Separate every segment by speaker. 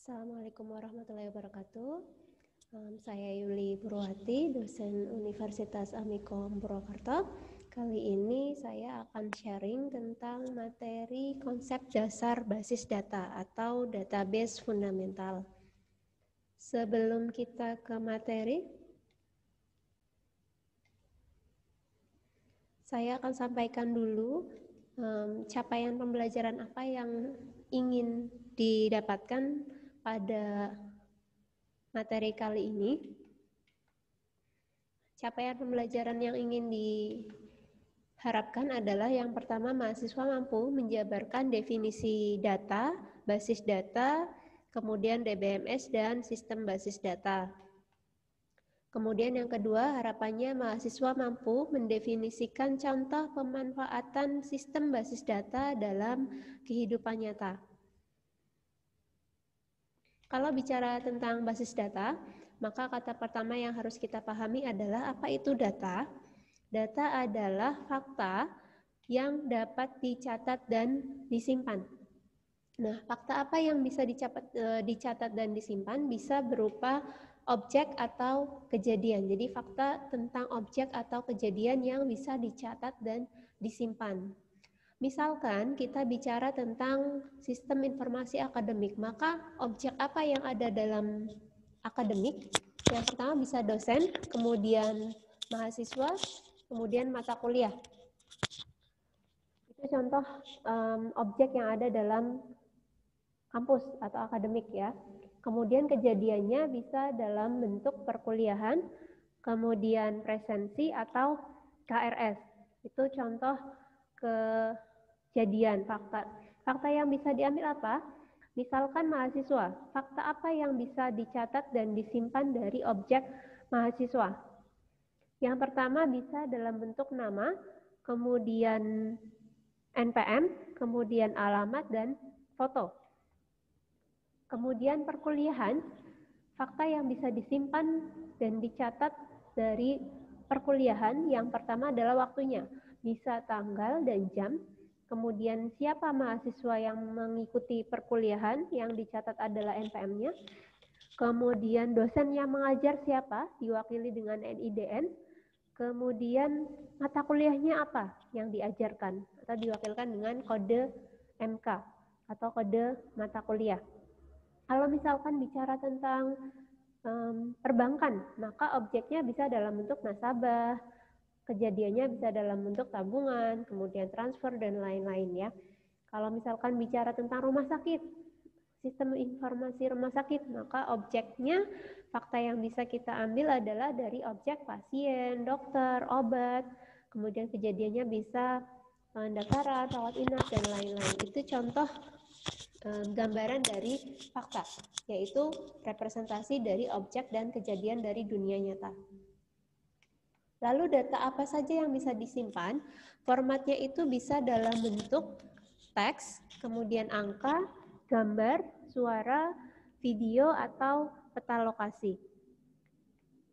Speaker 1: Assalamualaikum warahmatullahi wabarakatuh. Saya Yuli Purwati, dosen Universitas Amikom Purwokerto. Kali ini saya akan sharing tentang materi konsep dasar basis data atau database fundamental. Sebelum kita ke materi, saya akan sampaikan dulu capaian pembelajaran apa yang ingin didapatkan pada materi kali ini. Capaian pembelajaran yang ingin diharapkan adalah yang pertama, mahasiswa mampu menjabarkan definisi data, basis data, kemudian DBMS dan sistem basis data. Kemudian yang kedua, harapannya mahasiswa mampu mendefinisikan contoh pemanfaatan sistem basis data dalam kehidupan nyata. Kalau bicara tentang basis data, maka kata pertama yang harus kita pahami adalah apa itu data. Data adalah fakta yang dapat dicatat dan disimpan. Nah, fakta apa yang bisa dicatat dan disimpan bisa berupa objek atau kejadian. Jadi fakta tentang objek atau kejadian yang bisa dicatat dan disimpan. Misalkan kita bicara tentang sistem informasi akademik, maka objek apa yang ada dalam akademik? Yang pertama bisa dosen, kemudian mahasiswa, kemudian mata kuliah. Itu contoh objek yang ada dalam kampus atau akademik ya. Kemudian kejadiannya bisa dalam bentuk perkuliahan, kemudian presensi atau KRS. Itu contoh kejadian fakta. Fakta yang bisa diambil apa? Misalkan mahasiswa, fakta apa yang bisa dicatat dan disimpan dari objek mahasiswa? Yang pertama bisa dalam bentuk nama, kemudian NPM, kemudian alamat dan foto. Kemudian perkuliahan, fakta yang bisa disimpan dan dicatat dari perkuliahan yang pertama adalah waktunya, bisa tanggal dan jam. Kemudian siapa mahasiswa yang mengikuti perkuliahan yang dicatat adalah NPM-nya. Kemudian dosen yang mengajar siapa, diwakili dengan NIDN. Kemudian mata kuliahnya apa yang diajarkan atau diwakilkan dengan kode MK atau kode mata kuliah. Kalau misalkan bicara tentang perbankan, maka objeknya bisa dalam bentuk nasabah, kejadiannya bisa dalam bentuk tabungan, kemudian transfer, dan lain-lain ya. Kalau misalkan bicara tentang rumah sakit, sistem informasi rumah sakit, maka objeknya, fakta yang bisa kita ambil adalah dari objek pasien, dokter, obat, kemudian kejadiannya bisa pendaftaran, rawat inap, dan lain-lain. Itu contoh gambaran dari fakta, yaitu representasi dari objek dan kejadian dari dunia nyata. Lalu data apa saja yang bisa disimpan? Formatnya itu bisa dalam bentuk teks, kemudian angka, gambar, suara, video, atau peta lokasi.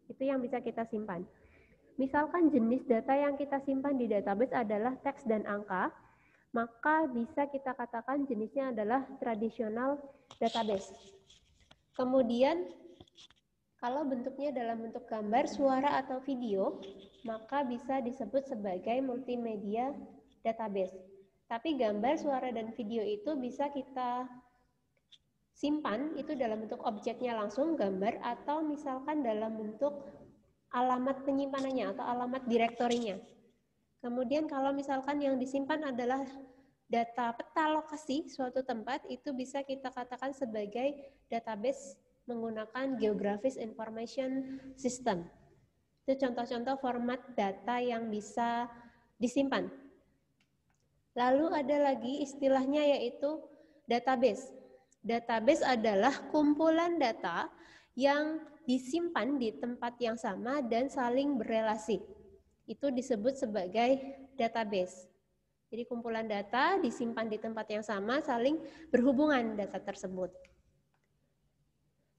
Speaker 1: Itu yang bisa kita simpan. Misalkan jenis data yang kita simpan di database adalah teks dan angka, maka bisa kita katakan jenisnya adalah tradisional database. Kemudian kalau bentuknya dalam bentuk gambar, suara, atau video, maka bisa disebut sebagai multimedia database. Tapi gambar, suara, dan video itu bisa kita simpan itu dalam bentuk objeknya langsung, gambar, atau misalkan dalam bentuk alamat penyimpanannya atau alamat direktorinya. Kemudian kalau misalkan yang disimpan adalah data peta lokasi suatu tempat, itu bisa kita katakan sebagai database menggunakan Geographic Information System. Itu contoh-contoh format data yang bisa disimpan. Lalu ada lagi istilahnya yaitu database. Database adalah kumpulan data yang disimpan di tempat yang sama dan saling berelasi. Itu disebut sebagai database. Jadi kumpulan data disimpan di tempat yang sama, saling berhubungan data tersebut.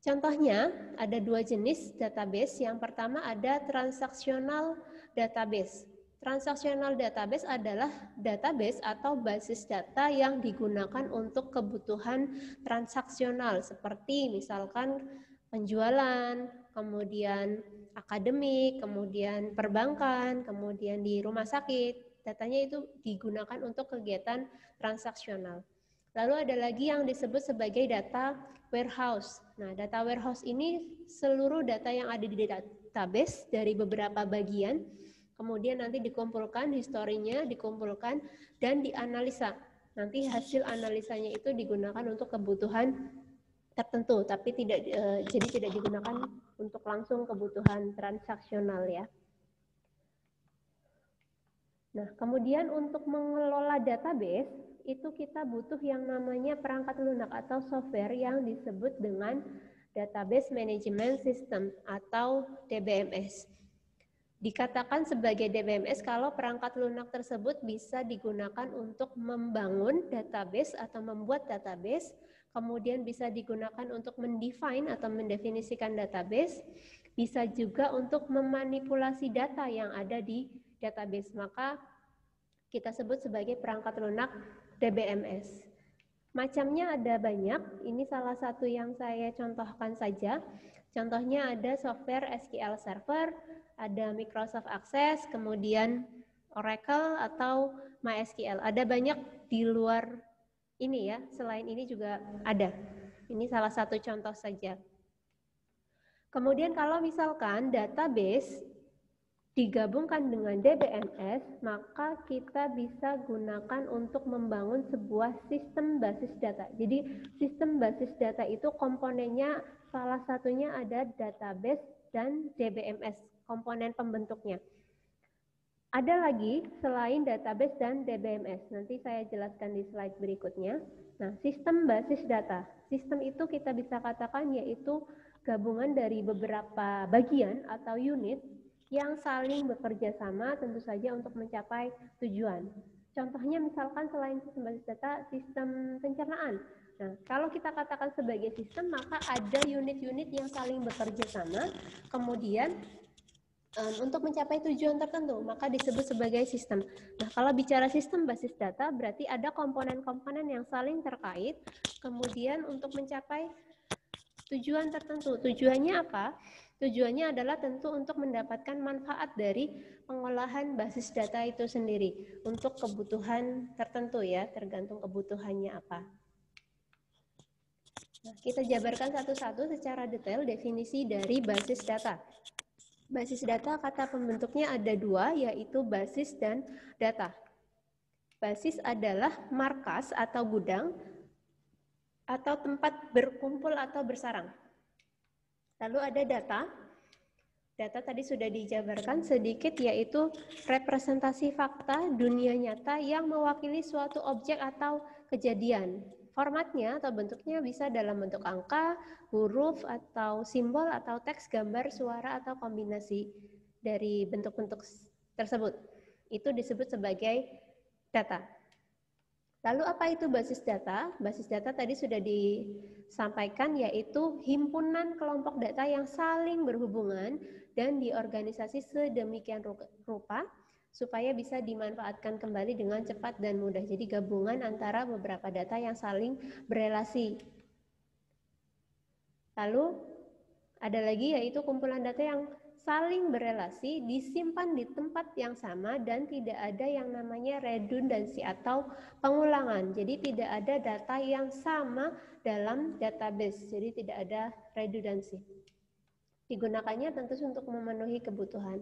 Speaker 1: Contohnya ada dua jenis database. Yang pertama ada transaksional database. Transaksional database adalah database atau basis data yang digunakan untuk kebutuhan transaksional seperti misalkan penjualan, kemudian akademik, kemudian perbankan, kemudian di rumah sakit. Datanya itu digunakan untuk kegiatan transaksional. Lalu ada lagi yang disebut sebagai data warehouse. Nah, data warehouse ini seluruh data yang ada di database dari beberapa bagian, kemudian nanti dikumpulkan, historinya dikumpulkan dan dianalisa. Nanti hasil analisanya itu digunakan untuk kebutuhan tertentu, tapi jadi tidak digunakan untuk langsung kebutuhan transaksional ya. Nah, kemudian untuk mengelola database itu kita butuh yang namanya perangkat lunak atau software yang disebut dengan Database Management System atau DBMS. Dikatakan sebagai DBMS kalau perangkat lunak tersebut bisa digunakan untuk membangun database atau membuat database, kemudian bisa digunakan untuk mendefine atau mendefinisikan database, bisa juga untuk memanipulasi data yang ada di database. Maka kita sebut sebagai perangkat lunak DBMS. Macamnya ada banyak, ini salah satu yang saya contohkan saja. Contohnya ada software SQL Server, ada Microsoft Access, kemudian Oracle atau MySQL. Ada banyak di luar ini ya, selain ini juga ada. Ini salah satu contoh saja. Kemudian kalau misalkan database digabungkan dengan DBMS, maka kita bisa gunakan untuk membangun sebuah sistem basis data. Jadi sistem basis data itu komponennya salah satunya ada database dan DBMS, komponen pembentuknya. Ada lagi selain database dan DBMS, nanti saya jelaskan di slide berikutnya. Nah, sistem basis data. Sistem itu kita bisa katakan yaitu gabungan dari beberapa bagian atau unit yang saling bekerja sama tentu saja untuk mencapai tujuan. Contohnya misalkan selain sistem basis data, sistem pencernaan. Nah, kalau kita katakan sebagai sistem, maka ada unit-unit yang saling bekerja sama, kemudian untuk mencapai tujuan tertentu, maka disebut sebagai sistem. Nah, kalau bicara sistem basis data, berarti ada komponen-komponen yang saling terkait, kemudian untuk mencapai tujuan tertentu. Tujuannya apa? Tujuannya adalah tentu untuk mendapatkan manfaat dari pengolahan basis data itu sendiri untuk kebutuhan tertentu ya, tergantung kebutuhannya apa. Nah, kita jabarkan satu-satu secara detail definisi dari basis data. Basis data kata pembentuknya ada dua, yaitu basis dan data. Basis adalah markas atau gudang atau tempat berkumpul atau bersarang. Lalu ada data. Data tadi sudah dijabarkan sedikit, yaitu representasi fakta dunia nyata yang mewakili suatu objek atau kejadian. Formatnya atau bentuknya bisa dalam bentuk angka, huruf, atau simbol, atau teks, gambar, suara, atau kombinasi dari bentuk-bentuk tersebut. Itu disebut sebagai data. Lalu apa itu basis data? Basis data tadi sudah disampaikan, yaitu himpunan kelompok data yang saling berhubungan dan diorganisasi sedemikian rupa supaya bisa dimanfaatkan kembali dengan cepat dan mudah. Jadi gabungan antara beberapa data yang saling berelasi. Lalu ada lagi yaitu kumpulan data yang saling berelasi, disimpan di tempat yang sama dan tidak ada yang namanya redundansi atau pengulangan. Jadi tidak ada data yang sama dalam database, jadi tidak ada redundansi. Digunakannya tentu untuk memenuhi kebutuhan.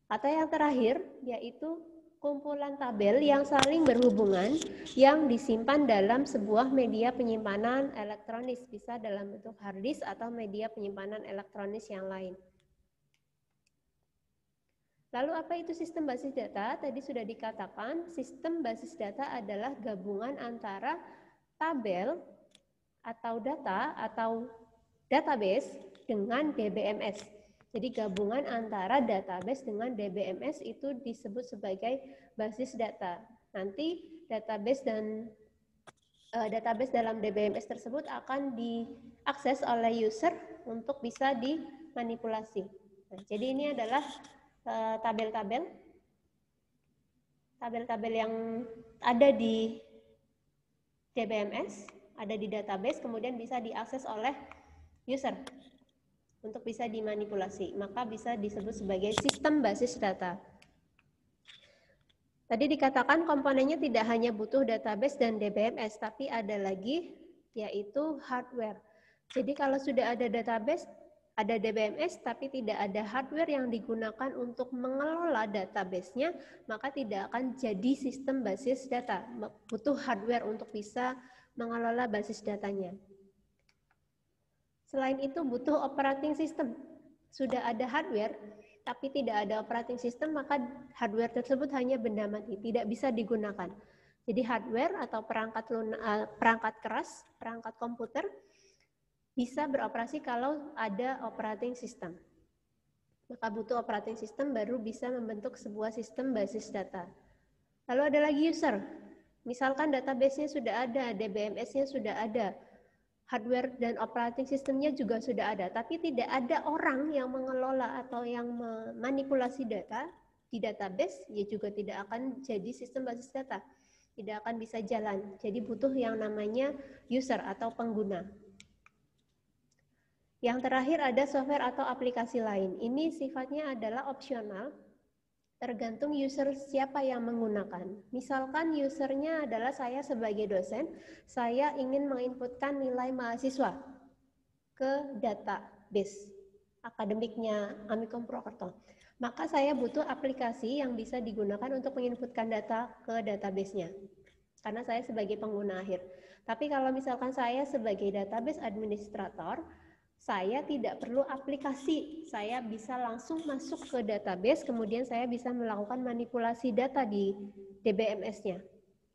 Speaker 1: Atau yang terakhir yaitu kumpulan tabel yang saling berhubungan yang disimpan dalam sebuah media penyimpanan elektronis, bisa dalam bentuk hard disk atau media penyimpanan elektronis yang lain. Lalu apa itu sistem basis data? Tadi sudah dikatakan sistem basis data adalah gabungan antara tabel atau data atau database dengan DBMS. Jadi gabungan antara database dengan DBMS itu disebut sebagai basis data. Nanti database dalam DBMS tersebut akan diakses oleh user untuk bisa dimanipulasi. Nah, jadi ini adalah tabel-tabel tabel-tabel yang ada di DBMS, ada di database, kemudian bisa diakses oleh user untuk bisa dimanipulasi. Maka bisa disebut sebagai sistem basis data. Tadi dikatakan komponennya tidak hanya butuh database dan DBMS, tapi ada lagi yaitu hardware. Jadi kalau sudah ada database, ada DBMS, tapi tidak ada hardware yang digunakan untuk mengelola database-nya, maka tidak akan jadi sistem basis data. Butuh hardware untuk bisa mengelola basis datanya. Selain itu butuh operating system. Sudah ada hardware, tapi tidak ada operating system, maka hardware tersebut hanya benda mati, tidak bisa digunakan. Jadi hardware atau perangkat keras, perangkat komputer, bisa beroperasi kalau ada operating system. Maka butuh operating system baru bisa membentuk sebuah sistem basis data. Lalu ada lagi user. Misalkan database-nya sudah ada, DBMS-nya sudah ada, hardware dan operating system-nya juga sudah ada, tapi tidak ada orang yang mengelola atau yang memanipulasi data di database, ya juga tidak akan jadi sistem basis data. Tidak akan bisa jalan. Jadi butuh yang namanya user atau pengguna. Yang terakhir ada software atau aplikasi lain. Ini sifatnya adalah opsional, tergantung user siapa yang menggunakan. Misalkan usernya adalah saya sebagai dosen, saya ingin menginputkan nilai mahasiswa ke database akademiknya Amikom Purwokerto. Maka saya butuh aplikasi yang bisa digunakan untuk menginputkan data ke database-nya. Karena saya sebagai pengguna akhir. Tapi kalau misalkan saya sebagai database administrator, saya tidak perlu aplikasi, saya bisa langsung masuk ke database, kemudian saya bisa melakukan manipulasi data di DBMS-nya,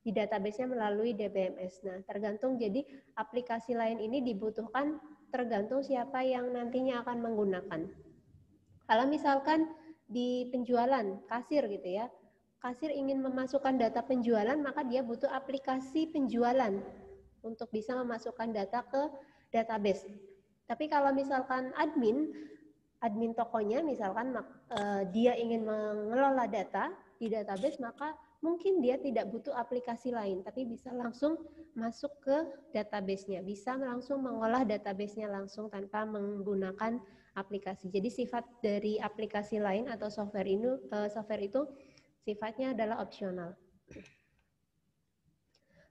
Speaker 1: di database-nya melalui DBMS. Nah, tergantung, jadi aplikasi lain ini dibutuhkan tergantung siapa yang nantinya akan menggunakan. Kalau misalkan di penjualan, kasir gitu ya, kasir ingin memasukkan data penjualan, maka dia butuh aplikasi penjualan untuk bisa memasukkan data ke database. Tapi kalau misalkan admin tokonya misalkan dia ingin mengelola data di database, maka mungkin dia tidak butuh aplikasi lain, tapi bisa langsung masuk ke database-nya, bisa langsung mengolah database-nya langsung tanpa menggunakan aplikasi. Jadi sifat dari aplikasi lain atau software itu sifatnya adalah opsional.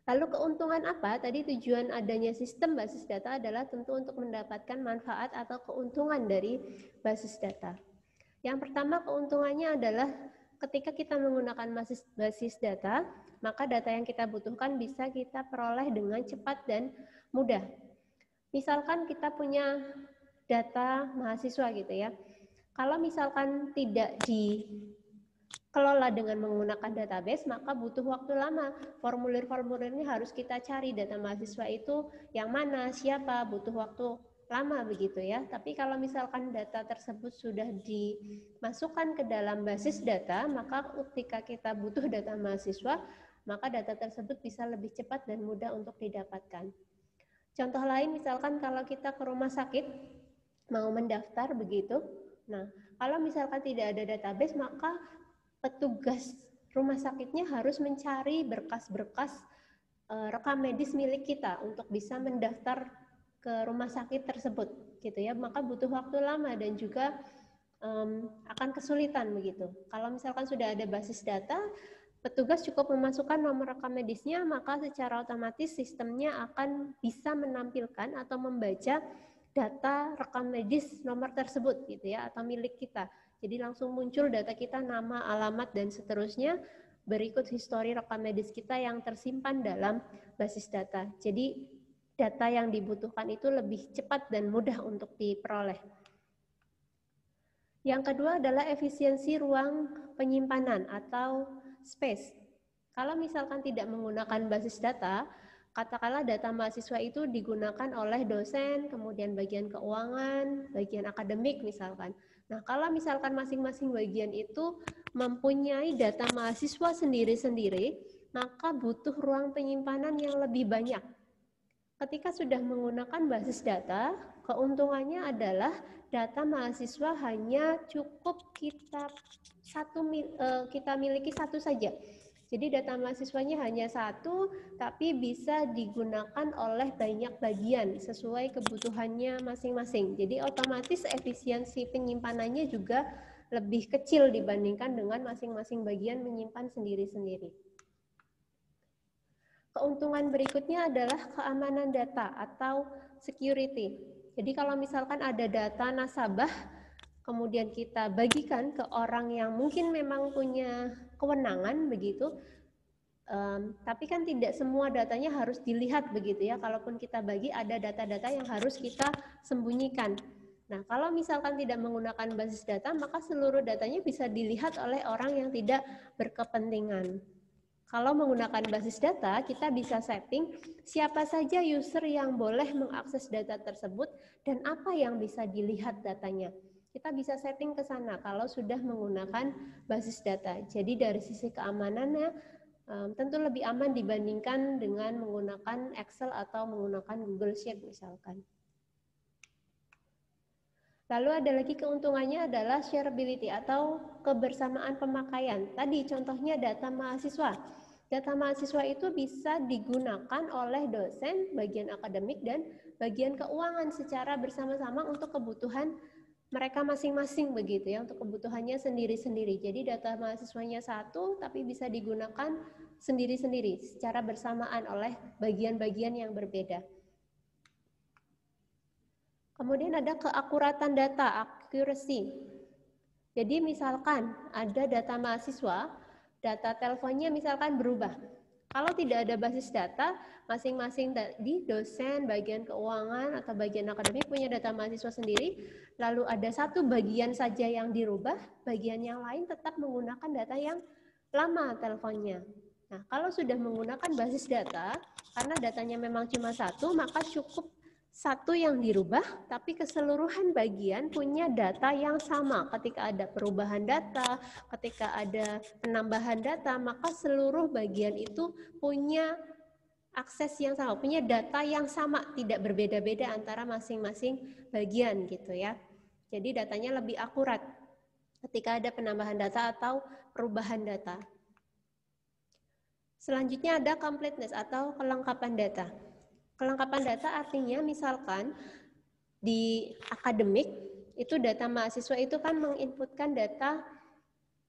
Speaker 1: Lalu keuntungan apa? Tadi tujuan adanya sistem basis data adalah tentu untuk mendapatkan manfaat atau keuntungan dari basis data. Yang pertama keuntungannya adalah ketika kita menggunakan basis data, maka data yang kita butuhkan bisa kita peroleh dengan cepat dan mudah. Misalkan kita punya data mahasiswa gitu ya. Kalau misalkan tidak dikelola dengan menggunakan database, maka butuh waktu lama. Formulir-formulirnya harus kita cari, data mahasiswa itu yang mana, siapa, butuh waktu lama begitu ya. Tapi kalau misalkan data tersebut sudah dimasukkan ke dalam basis data, maka ketika kita butuh data mahasiswa, maka data tersebut bisa lebih cepat dan mudah untuk didapatkan. Contoh lain, misalkan kalau kita ke rumah sakit mau mendaftar begitu. Nah, kalau misalkan tidak ada database, maka petugas rumah sakitnya harus mencari berkas-berkas rekam medis milik kita untuk bisa mendaftar ke rumah sakit tersebut, gitu ya. Maka butuh waktu lama dan juga akan kesulitan begitu. Kalau misalkan sudah ada basis data, petugas cukup memasukkan nomor rekam medisnya, maka secara otomatis sistemnya akan bisa menampilkan atau membaca data rekam medis nomor tersebut, gitu ya, atau milik kita. Jadi langsung muncul data kita, nama, alamat, dan seterusnya, berikut histori rekam medis kita yang tersimpan dalam basis data. Jadi data yang dibutuhkan itu lebih cepat dan mudah untuk diperoleh. Yang kedua adalah efisiensi ruang penyimpanan atau space. Kalau misalkan tidak menggunakan basis data, katakanlah data mahasiswa itu digunakan oleh dosen, kemudian bagian keuangan, bagian akademik misalkan. Nah, kalau misalkan masing-masing bagian itu mempunyai data mahasiswa sendiri-sendiri, maka butuh ruang penyimpanan yang lebih banyak. Ketika sudah menggunakan basis data, keuntungannya adalah data mahasiswa hanya cukup kita miliki satu saja. Jadi data mahasiswanya hanya satu, tapi bisa digunakan oleh banyak bagian sesuai kebutuhannya masing-masing. Jadi otomatis efisiensi penyimpanannya juga lebih kecil dibandingkan dengan masing-masing bagian menyimpan sendiri-sendiri. Keuntungan berikutnya adalah keamanan data atau security. Jadi kalau misalkan ada data nasabah, kemudian kita bagikan ke orang yang mungkin memang punya kewenangan begitu, tapi kan tidak semua datanya harus dilihat begitu ya. Kalaupun kita bagi, ada data-data yang harus kita sembunyikan. Nah, kalau misalkan tidak menggunakan basis data, maka seluruh datanya bisa dilihat oleh orang yang tidak berkepentingan. Kalau menggunakan basis data, kita bisa setting siapa saja user yang boleh mengakses data tersebut dan apa yang bisa dilihat datanya. Kita bisa setting ke sana kalau sudah menggunakan basis data. Jadi dari sisi keamanannya tentu lebih aman dibandingkan dengan menggunakan Excel atau menggunakan Google Sheet misalkan. Lalu ada lagi keuntungannya adalah shareability atau kebersamaan pemakaian. Tadi contohnya data mahasiswa. Data mahasiswa itu bisa digunakan oleh dosen, bagian akademik, dan bagian keuangan secara bersama-sama untuk kebutuhan mereka masing-masing begitu ya, untuk kebutuhannya sendiri-sendiri. Jadi data mahasiswanya satu, tapi bisa digunakan sendiri-sendiri secara bersamaan oleh bagian-bagian yang berbeda. Kemudian ada keakuratan data, accuracy. Jadi misalkan ada data mahasiswa, data teleponnya misalkan berubah. Kalau tidak ada basis data, masing-masing di dosen, bagian keuangan, atau bagian akademik punya data mahasiswa sendiri, lalu ada satu bagian saja yang dirubah, bagian yang lain tetap menggunakan data yang lama teleponnya. Nah, kalau sudah menggunakan basis data, karena datanya memang cuma satu, maka cukup satu yang dirubah, tapi keseluruhan bagian punya data yang sama. Ketika ada perubahan data, ketika ada penambahan data, maka seluruh bagian itu punya akses yang sama, punya data yang sama, tidak berbeda-beda antara masing-masing bagian gitu ya. Jadi datanya lebih akurat ketika ada penambahan data atau perubahan data. Selanjutnya ada completeness atau kelengkapan data. Kelengkapan data artinya misalkan di akademik itu data mahasiswa itu kan menginputkan data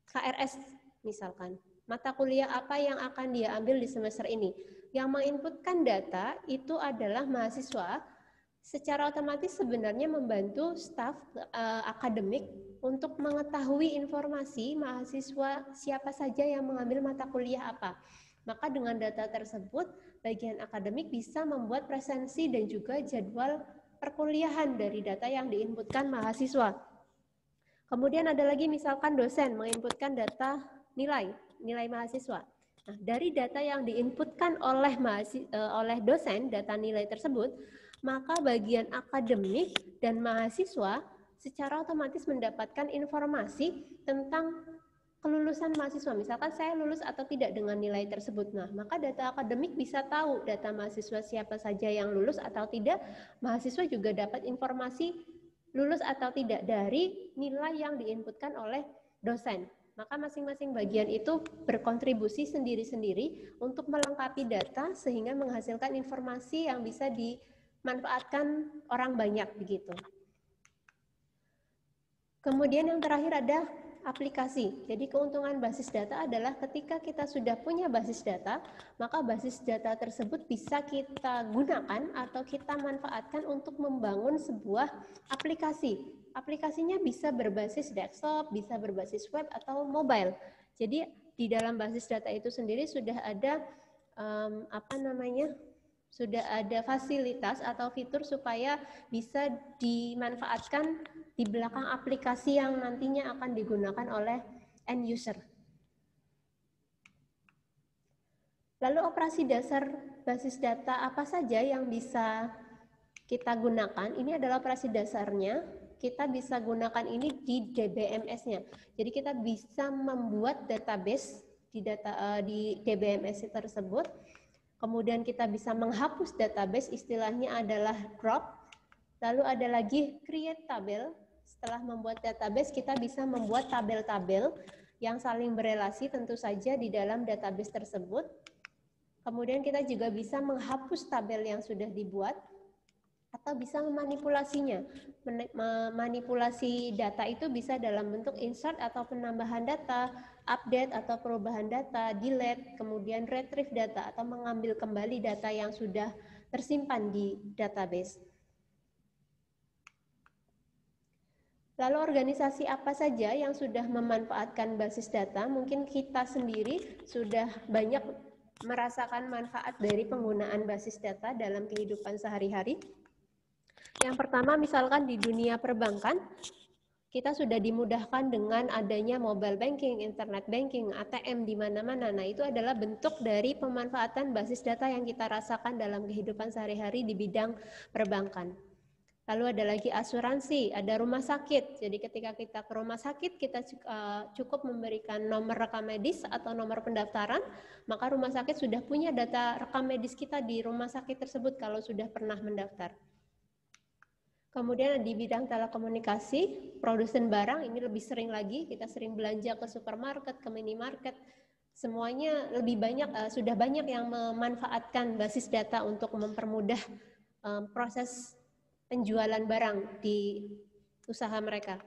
Speaker 1: KRS misalkan. Mata kuliah apa yang akan dia ambil di semester ini. Yang menginputkan data itu adalah mahasiswa, secara otomatis sebenarnya membantu staf akademik untuk mengetahui informasi mahasiswa siapa saja yang mengambil mata kuliah apa. Maka dengan data tersebut, bagian akademik bisa membuat presensi dan juga jadwal perkuliahan dari data yang diinputkan mahasiswa. Kemudian ada lagi misalkan dosen menginputkan data nilai mahasiswa. Nah, dari data yang diinputkan oleh dosen, data nilai tersebut, maka bagian akademik dan mahasiswa secara otomatis mendapatkan informasi tentang kelulusan mahasiswa. Misalkan saya lulus atau tidak dengan nilai tersebut. Nah, maka data akademik bisa tahu data mahasiswa siapa saja yang lulus atau tidak. Mahasiswa juga dapat informasi lulus atau tidak dari nilai yang diinputkan oleh dosen. Maka masing-masing bagian itu berkontribusi sendiri-sendiri untuk melengkapi data sehingga menghasilkan informasi yang bisa dimanfaatkan orang banyak begitu. Kemudian yang terakhir ada aplikasi. Jadi keuntungan basis data adalah ketika kita sudah punya basis data, maka basis data tersebut bisa kita gunakan atau kita manfaatkan untuk membangun sebuah aplikasi. Aplikasinya bisa berbasis desktop, bisa berbasis web atau mobile. Jadi di dalam basis data itu sendiri sudah ada sudah ada fasilitas atau fitur supaya bisa dimanfaatkan di belakang aplikasi yang nantinya akan digunakan oleh end user. Lalu operasi dasar basis data apa saja yang bisa kita gunakan? Ini adalah operasi dasarnya. Kita bisa gunakan ini di DBMS-nya. Jadi kita bisa membuat database di DBMS tersebut. Kemudian kita bisa menghapus database, istilahnya adalah drop. Lalu ada lagi create table. Setelah membuat database, kita bisa membuat tabel-tabel. yang saling berelasi tentu saja di dalam database tersebut. Kemudian kita juga bisa menghapus tabel yang sudah dibuat atau bisa memanipulasinya. Memanipulasi data itu bisa dalam bentuk insert atau penambahan data, update atau perubahan data, delete, kemudian retrieve data atau mengambil kembali data yang sudah tersimpan di database. Lalu organisasi apa saja yang sudah memanfaatkan basis data? Mungkin kita sendiri sudah banyak merasakan manfaat dari penggunaan basis data dalam kehidupan sehari-hari. Yang pertama, misalkan di dunia perbankan, kita sudah dimudahkan dengan adanya mobile banking, internet banking, ATM di mana-mana. Nah, itu adalah bentuk dari pemanfaatan basis data yang kita rasakan dalam kehidupan sehari-hari di bidang perbankan. Lalu ada lagi asuransi, ada rumah sakit. Jadi ketika kita ke rumah sakit, kita cukup memberikan nomor rekam medis atau nomor pendaftaran, maka rumah sakit sudah punya data rekam medis kita di rumah sakit tersebut kalau sudah pernah mendaftar. Kemudian di bidang telekomunikasi, produsen barang ini lebih sering lagi, kita sering belanja ke supermarket, ke minimarket, semuanya lebih banyak, sudah banyak yang memanfaatkan basis data untuk mempermudah proses penjualan barang di usaha mereka.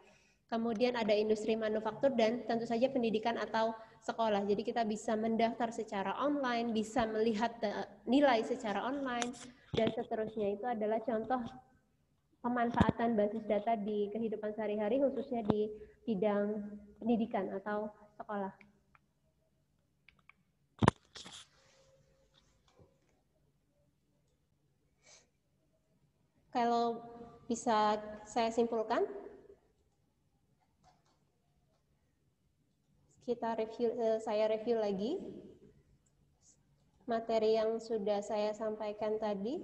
Speaker 1: Kemudian ada industri manufaktur dan tentu saja pendidikan atau sekolah. Jadi kita bisa mendaftar secara online, bisa melihat nilai secara online, dan seterusnya. Itu adalah contoh pemanfaatan basis data di kehidupan sehari-hari, khususnya di bidang pendidikan atau sekolah. Kalau bisa saya simpulkan, saya review lagi materi yang sudah saya sampaikan tadi.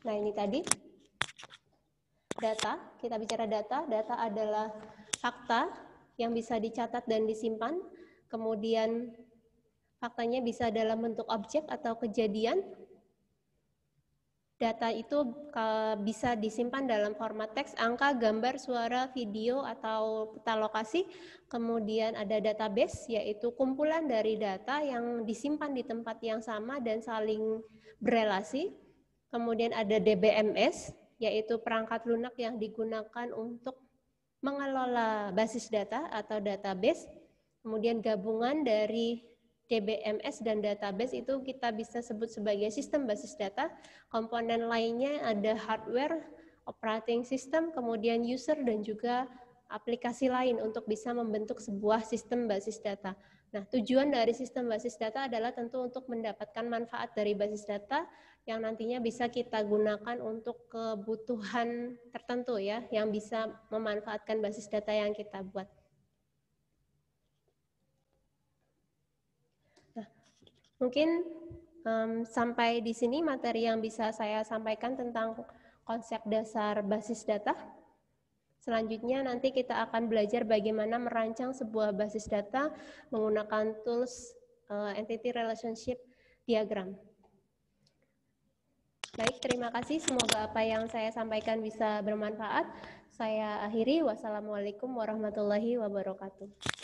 Speaker 1: Nah, ini tadi data, kita bicara data. Data adalah fakta yang bisa dicatat dan disimpan. Kemudian faktanya bisa dalam bentuk objek atau kejadian. Data itu bisa disimpan dalam format teks, angka, gambar, suara, video, atau peta lokasi. Kemudian ada database, yaitu kumpulan dari data yang disimpan di tempat yang sama dan saling berelasi. Kemudian ada DBMS, yaitu perangkat lunak yang digunakan untuk mengelola basis data atau database. Kemudian gabungan dari DBMS dan database itu kita bisa sebut sebagai sistem basis data. Komponen lainnya ada hardware, operating system, kemudian user, dan juga aplikasi lain untuk bisa membentuk sebuah sistem basis data. Nah, tujuan dari sistem basis data adalah tentu untuk mendapatkan manfaat dari basis data yang nantinya bisa kita gunakan untuk kebutuhan tertentu ya, yang bisa memanfaatkan basis data yang kita buat. Nah, mungkin sampai di sini materi yang bisa saya sampaikan tentang konsep dasar basis data. Selanjutnya nanti kita akan belajar bagaimana merancang sebuah basis data menggunakan tools Entity Relationship Diagram. Baik, terima kasih. Semoga apa yang saya sampaikan bisa bermanfaat. Saya akhiri. Wassalamualaikum warahmatullahi wabarakatuh.